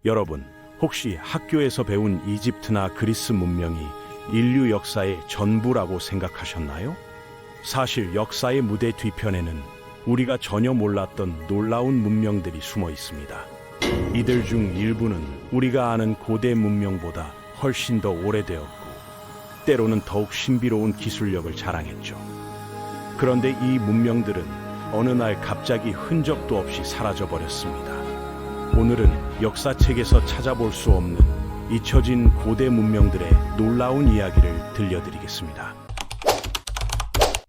여러분, 혹시 학교에서 배운 이집트나 그리스 문명이 인류 역사의 전부라고 생각하셨나요? 사실 역사의 무대 뒤편에는 우리가 전혀 몰랐던 놀라운 문명들이 숨어 있습니다. 이들 중 일부는 우리가 아는 고대 문명보다 훨씬 더 오래되었고, 때로는 더욱 신비로운 기술력을 자랑했죠. 그런데 이 문명들은 어느 날 갑자기 흔적도 없이 사라져버렸습니다. 오늘은 역사책에서 찾아볼 수 없는 잊혀진 고대 문명들의 놀라운 이야기를 들려드리겠습니다.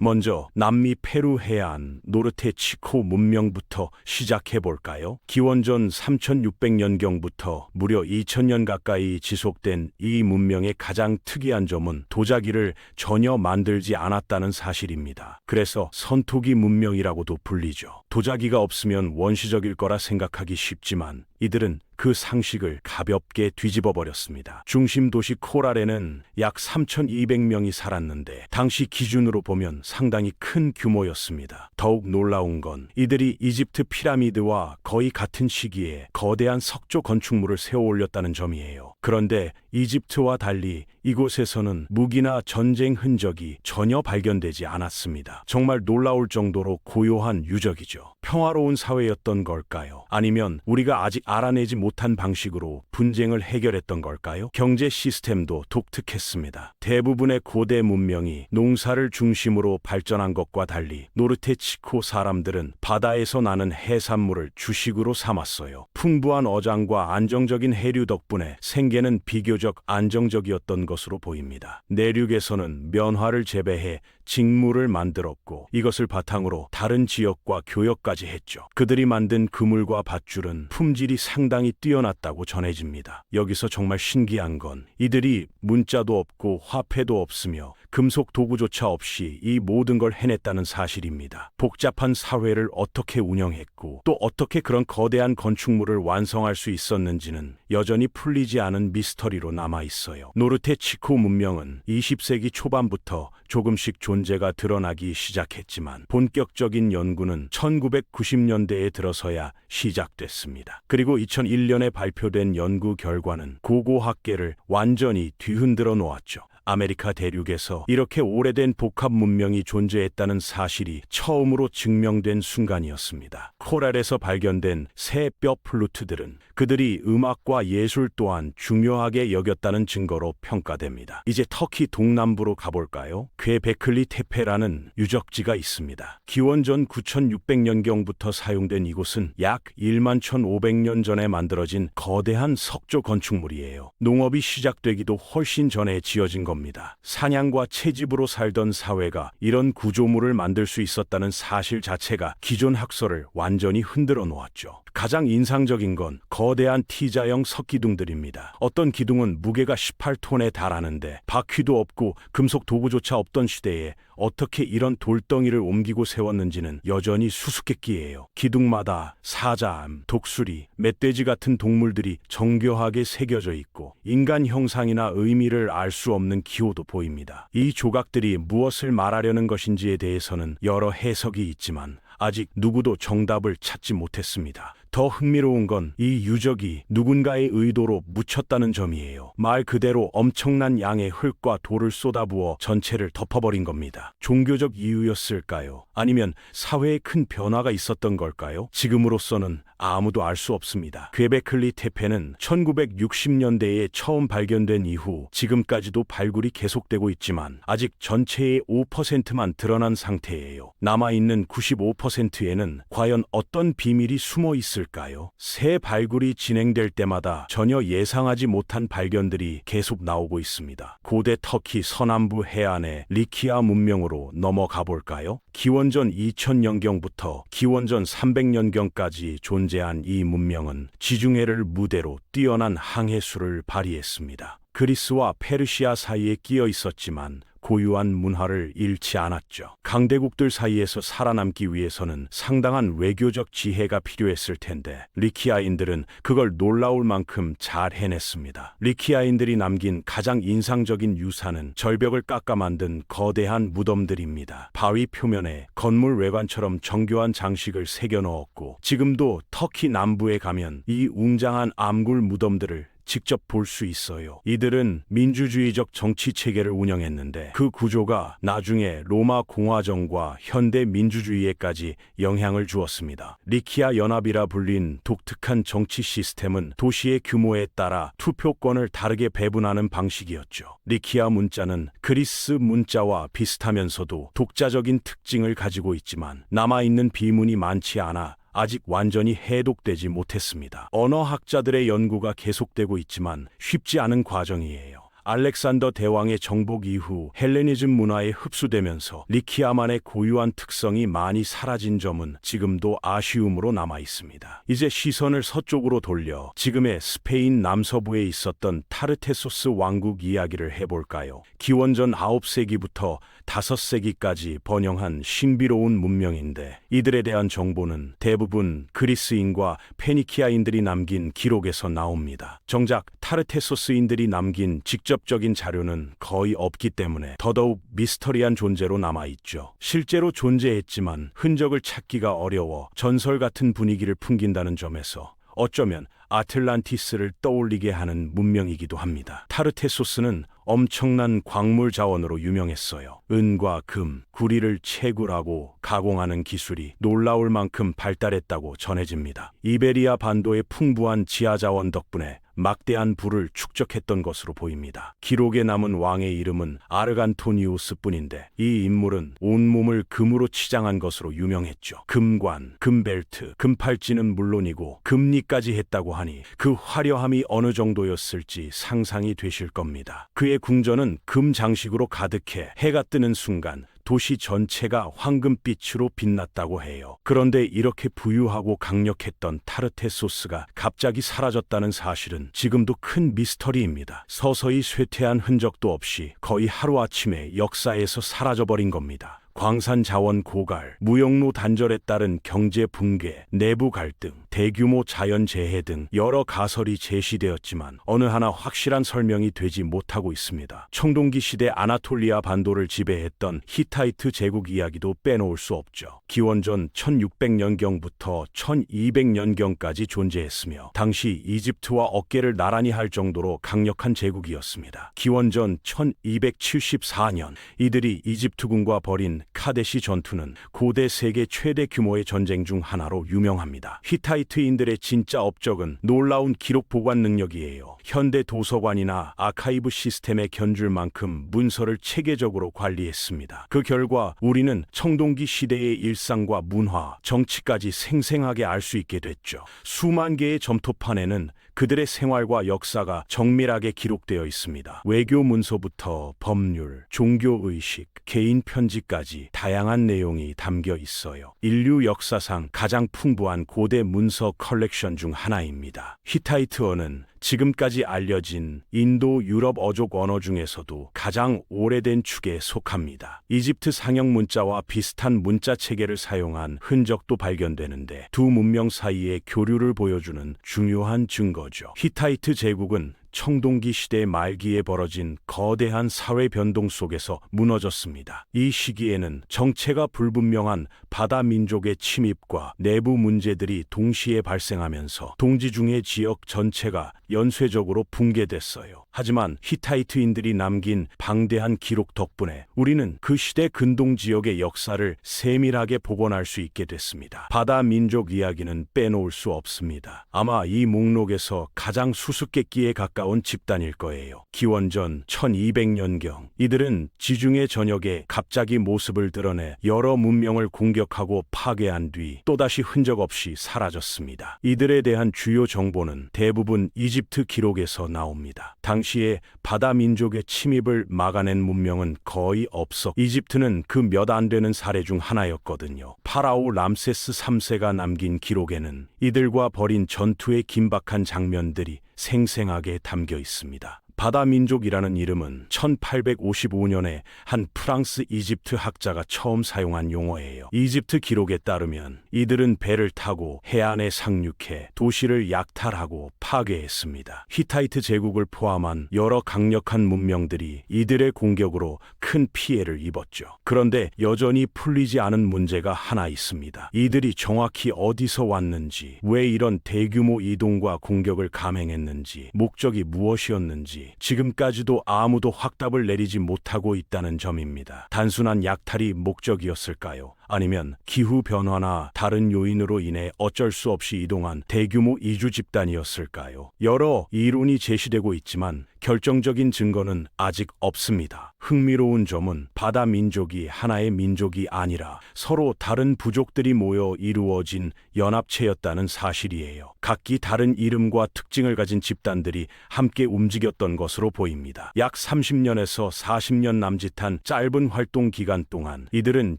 먼저 남미 페루 해안 노르테 치코 문명부터 시작해볼까요? 기원전 3600년경부터 무려 2000년 가까이 지속된 이 문명의 가장 특이한 점은 도자기를 전혀 만들지 않았다는 사실입니다. 그래서 선토기 문명이라고도 불리죠. 도자기가 없으면 원시적일 거라 생각하기 쉽지만 이들은 그 상식을 가볍게 뒤집어 버렸습니다. 중심 도시 코랄에는 약 3200명이 살았는데 당시 기준으로 보면 상당히 큰 규모였습니다. 더욱 놀라운 건 이들이 이집트 피라미드와 거의 같은 시기에 거대한 석조 건축물을 세워 올렸다는 점이에요. 그런데 이집트와 달리 이곳에서는 무기나 전쟁 흔적이 전혀 발견되지 않았습니다. 정말 놀라울 정도로 고요한 유적이죠. 평화로운 사회였던 걸까요? 아니면 우리가 아직 알아내지 못한 방식으로 분쟁을 해결했던 걸까요? 경제 시스템도 독특했습니다. 대부분의 고대 문명이 농사를 중심으로 발전한 것과 달리 노르테 치코 사람들은 바다에서 나는 해산물을 주식으로 삼았어요. 풍부한 어장과 안정적인 해류 덕분에 생계는 비교적 안정적이었던 것으로 보입니다. 내륙에서는 면화를 재배해 직물을 만들었고 이것을 바탕으로 다른 지역과 교역까지 했죠. 그들이 만든 그물과 밧줄은 품질이 상당히 뛰어났다고 전해집니다. 여기서 정말 신기한 건 이들이 문자도 없고 화폐도 없으며 금속 도구조차 없이 이 모든 걸 해냈다는 사실입니다. 복잡한 사회를 어떻게 운영했고 또 어떻게 그런 거대한 건축물을 완성할 수 있었는지는 여전히 풀리지 않은 미스터리로 남아 있어요. 노르테 치코 문명은 20세기 초반부터 조금씩 존재가 드러나기 시작했지만 본격적인 연구는 1990년대에 들어서야 시작됐습니다. 그리고 2001년에 발표된 연구 결과는 고고학계를 완전히 뒤흔들어 놓았죠. 아메리카 대륙에서 이렇게 오래된 복합 문명이 존재했다는 사실이 처음으로 증명된 순간이었습니다. 코랄에서 발견된 새 뼈 플루트들은 그들이 음악과 예술 또한 중요하게 여겼다는 증거로 평가됩니다. 이제 터키 동남부로 가볼까요? 괴베클리 테페라는 유적지가 있습니다. 기원전 9600년경부터 사용된 이곳은 약 11,500년 전에 만들어진 거대한 석조 건축물이에요. 농업이 시작되기도 훨씬 전에 지어진 겁니다. 사냥과 채집으로 살던 사회가 이런 구조물을 만들 수 있었다는 사실 자체가 기존 학설을 완전히 흔들어 놓았죠. 가장 인상적인 건 거대한 T자형 석기둥들입니다. 어떤 기둥은 무게가 18톤에 달하는데 바퀴도 없고 금속 도구조차 없던 시대에 어떻게 이런 돌덩이를 옮기고 세웠는지는 여전히 수수께끼예요. 기둥마다 사자암, 독수리, 멧돼지 같은 동물들이 정교하게 새겨져 있고 인간 형상이나 의미를 알 수 없는 기호도 보입니다. 이 조각들이 무엇을 말하려는 것인지에 대해서는 여러 해석이 있지만 아직 누구도 정답을 찾지 못했습니다. 더 흥미로운 건 이 유적이 누군가의 의도로 묻혔다는 점이에요. 말 그대로 엄청난 양의 흙과 돌을 쏟아부어 전체를 덮어버린 겁니다. 종교적 이유였을까요? 아니면 사회에 큰 변화가 있었던 걸까요? 지금으로서는 아무도 알 수 없습니다. 괴베클리 테페는 1960년대에 처음 발견된 이후 지금까지도 발굴이 계속되고 있지만 아직 전체의 5%만 드러난 상태예요. 남아있는 95%에는 과연 어떤 비밀이 숨어 있을까요? 새 발굴이 진행될 때마다 전혀 예상하지 못한 발견들이 계속 나오고 있습니다. 고대 터키 서남부 해안의 리키아 문명으로 넘어가 볼까요? 기원전 2000년경부터 기원전 300년경까지 존재한 이 문명은 지중해를 무대로 뛰어난 항해술을 발휘했습니다. 그리스와 페르시아 사이에 끼어 있었지만 고유한 문화를 잃지 않았죠. 강대국들 사이에서 살아남기 위해서는 상당한 외교적 지혜가 필요했을 텐데 리키아인들은 그걸 놀라울 만큼 잘 해냈습니다. 리키아인들이 남긴 가장 인상적인 유산은 절벽을 깎아 만든 거대한 무덤들입니다. 바위 표면에 건물 외관처럼 정교한 장식을 새겨 넣었고 지금도 터키 남부에 가면 이 웅장한 암굴 무덤들을 직접 볼 수 있어요. 이들은 민주주의적 정치 체계를 운영했는데 그 구조가 나중에 로마 공화정과 현대 민주주의에까지 영향을 주었습니다. 리키아 연합이라 불린 독특한 정치 시스템은 도시의 규모에 따라 투표권을 다르게 배분하는 방식이었죠. 리키아 문자는 그리스 문자와 비슷하면서도 독자적인 특징을 가지고 있지만 남아있는 비문이 많지 않아 아직 완전히 해독되지 못했습니다. 언어학자들의 연구가 계속되고 있지만 쉽지 않은 과정이에요. 알렉산더 대왕의 정복 이후 헬레니즘 문화에 흡수되면서 리키아만의 고유한 특성이 많이 사라진 점은 지금도 아쉬움으로 남아 있습니다. 이제 시선을 서쪽으로 돌려 지금의 스페인 남서부에 있었던 타르테소스 왕국 이야기를 해볼까요? 기원전 9세기부터 5세기까지 번영한 신비로운 문명인데 이들에 대한 정보는 대부분 그리스인과 페니키아인들이 남긴 기록에서 나옵니다. 정작 타르테소스인들이 남긴 직접적인 자료는 거의 없기 때문에 더더욱 미스터리한 존재로 남아있죠. 실제로 존재했지만 흔적을 찾기가 어려워 전설 같은 분위기를 풍긴다는 점에서 어쩌면 아틀란티스를 떠올리게 하는 문명이기도 합니다. 타르테소스는 엄청난 광물 자원으로 유명했어요. 은과 금, 구리를 채굴하고 가공하는 기술이 놀라울 만큼 발달했다고 전해집니다. 이베리아 반도의 풍부한 지하 자원 덕분에 막대한 부를 축적했던 것으로 보입니다. 기록에 남은 왕의 이름은 아르간토니우스뿐인데 이 인물은 온몸을 금으로 치장한 것으로 유명했죠. 금관, 금벨트, 금팔찌는 물론이고 금리까지 했다고 하니 그 화려함이 어느 정도였을지 상상이 되실 겁니다. 그의 궁전은 금 장식으로 가득해 해가 뜨는 순간 도시 전체가 황금빛으로 빛났다고 해요. 그런데 이렇게 부유하고 강력했던 타르테소스가 갑자기 사라졌다는 사실은 지금도 큰 미스터리입니다. 서서히 쇠퇴한 흔적도 없이 거의 하루아침에 역사에서 사라져버린 겁니다. 광산 자원 고갈, 무역로 단절에 따른 경제 붕괴, 내부 갈등, 대규모 자연재해 등 여러 가설이 제시되었지만 어느 하나 확실한 설명이 되지 못하고 있습니다. 청동기 시대 아나톨리아 반도를 지배했던 히타이트 제국 이야기도 빼놓을 수 없죠. 기원전 1600년경부터 1200년경까지 존재했으며 당시 이집트와 어깨를 나란히 할 정도로 강력한 제국이었습니다. 기원전 1274년 이들이 이집트군과 벌인 카데시 전투는 고대 세계 최대 규모의 전쟁 중 하나로 유명합니다. 히타이트인들의 진짜 업적은 놀라운 기록 보관 능력이에요. 현대 도서관이나 아카이브 시스템에 견줄 만큼 문서를 체계적으로 관리했습니다. 그 결과 우리는 청동기 시대의 일상과 문화, 정치까지 생생하게 알 수 있게 됐죠. 수만 개의 점토판에는 그들의 생활과 역사가 정밀하게 기록되어 있습니다. 외교 문서부터 법률, 종교의식, 개인 편지까지 다양한 내용이 담겨 있어요. 인류 역사상 가장 풍부한 고대 문서 컬렉션 중 하나입니다. 히타이트어는 지금까지 알려진 인도 유럽 어족 언어 중에서도 가장 오래된 축에 속합니다. 이집트 상형 문자와 비슷한 문자 체계를 사용한 흔적도 발견되는데 두 문명 사이의 교류를 보여주는 중요한 증거죠. 히타이트 제국은 청동기 시대 말기에 벌어진 거대한 사회 변동 속에서 무너졌습니다. 이 시기에는 정체가 불분명한 바다 민족의 침입과 내부 문제들이 동시에 발생하면서 동지중해 지역 전체가 연쇄적으로 붕괴됐어요. 하지만 히타이트인들이 남긴 방대한 기록 덕분에 우리는 그 시대 근동 지역의 역사를 세밀하게 복원할 수 있게 됐습니다. 바다 민족 이야기는 빼놓을 수 없습니다. 아마 이 목록에서 가장 수수께끼에 가까운 집단일 거예요. 기원전 1200년경 이들은 지중해 전역에 갑자기 모습을 드러내 여러 문명을 공격하고 파괴한 뒤 또다시 흔적 없이 사라졌습니다. 이들에 대한 주요 정보는 대부분 이집트 기록에서 나옵니다. 당시에 바다 민족의 침입을 막아낸 문명은 거의 없어 이집트는 그 몇 안 되는 사례 중 하나였거든요. 파라오 람세스 3세가 남긴 기록에는 이들과 벌인 전투의 긴박한 장면들이 생생하게 담겨 있습니다. 바다 민족이라는 이름은 1855년에 한 프랑스 이집트 학자가 처음 사용한 용어예요. 이집트 기록에 따르면 이들은 배를 타고 해안에 상륙해 도시를 약탈하고 파괴했습니다. 히타이트 제국을 포함한 여러 강력한 문명들이 이들의 공격으로 큰 피해를 입었죠. 그런데 여전히 풀리지 않은 문제가 하나 있습니다. 이들이 정확히 어디서 왔는지, 왜 이런 대규모 이동과 공격을 감행했는지, 목적이 무엇이었는지 지금까지도 아무도 확답을 내리지 못하고 있다는 점입니다. 단순한 약탈이 목적이었을까요? 아니면 기후변화나 다른 요인으로 인해 어쩔 수 없이 이동한 대규모 이주 집단이었을까요? 여러 이론이 제시되고 있지만 결정적인 증거는 아직 없습니다. 흥미로운 점은 바다 민족이 하나의 민족이 아니라 서로 다른 부족들이 모여 이루어진 연합체였다는 사실이에요. 각기 다른 이름과 특징을 가진 집단들이 함께 움직였던 것으로 보입니다. 약 30년에서 40년 남짓한 짧은 활동 기간 동안 이들은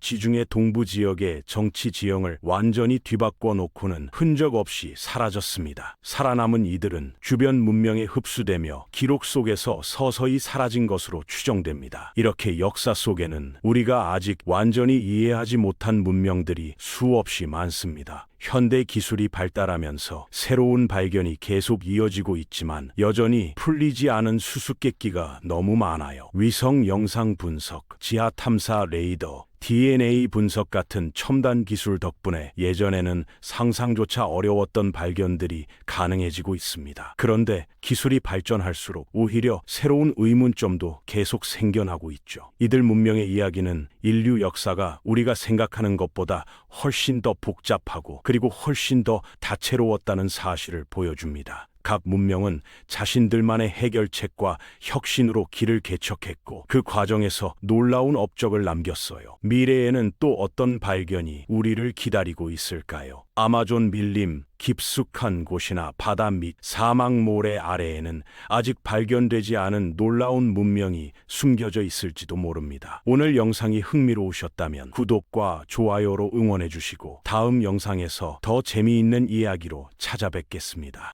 지중해 동부 지역의 정치 지형을 완전히 뒤바꿔 놓고는 흔적 없이 사라졌습니다. 살아남은 이들은 주변 문명에 흡수되며 기록 속에서 서서히 사라진 것으로 추정됩니다. 이렇게 역사 속에는 우리가 아직 완전히 이해하지 못한 문명들이 수없이 많습니다. 현대 기술이 발달하면서 새로운 발견이 계속 이어지고 있지만 여전히 풀리지 않은 수수께끼가 너무 많아요. 위성 영상 분석, 지하 탐사 레이더, DNA 분석 같은 첨단 기술 덕분에 예전에는 상상조차 어려웠던 발견들이 가능해지고 있습니다. 그런데 기술이 발전할수록 오히려 새로운 의문점도 계속 생겨나고 있죠. 이들 문명의 이야기는 인류 역사가 우리가 생각하는 것보다 훨씬 더 복잡하고 그리고 훨씬 더 다채로웠다는 사실을 보여줍니다. 각 문명은 자신들만의 해결책과 혁신으로 길을 개척했고 그 과정에서 놀라운 업적을 남겼어요. 미래에는 또 어떤 발견이 우리를 기다리고 있을까요? 아마존 밀림, 깊숙한 곳이나 바다 밑 사막 모래 아래에는 아직 발견되지 않은 놀라운 문명이 숨겨져 있을지도 모릅니다. 오늘 영상이 흥미로우셨다면 구독과 좋아요로 응원해 주시고 다음 영상에서 더 재미있는 이야기로 찾아뵙겠습니다.